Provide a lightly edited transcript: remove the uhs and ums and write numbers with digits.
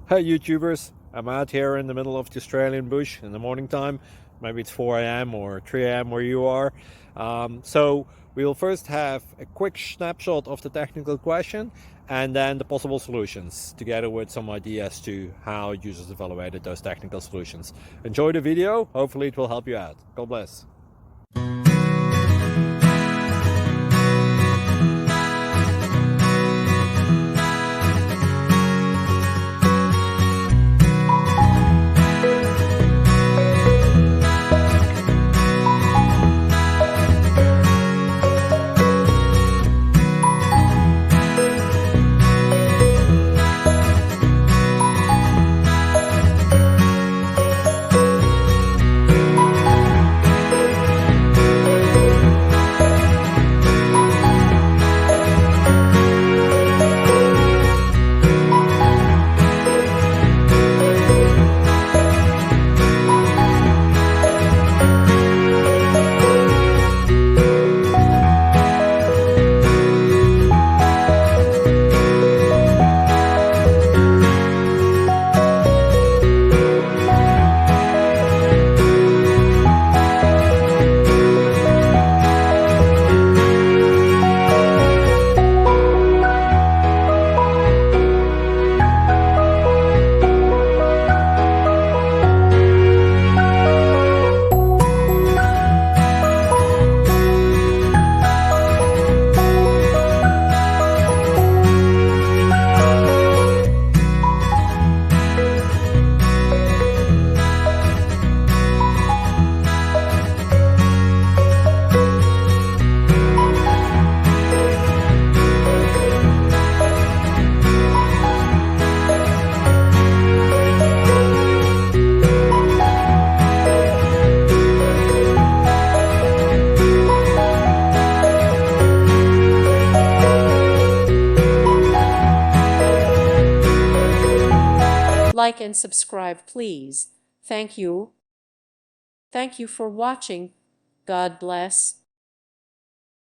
Hey YouTubers, I'm out here in the middle of the Australian bush in the morning time. Maybe it's 4 a.m. or 3 a.m. where you are. So we'll first have a quick snapshot of the technical question and then the possible solutions, together with some ideas to how users evaluated those technical solutions. Enjoy the video, hopefully it will help you out. God bless. Like and subscribe, please. Thank you. Thank you for watching. God bless.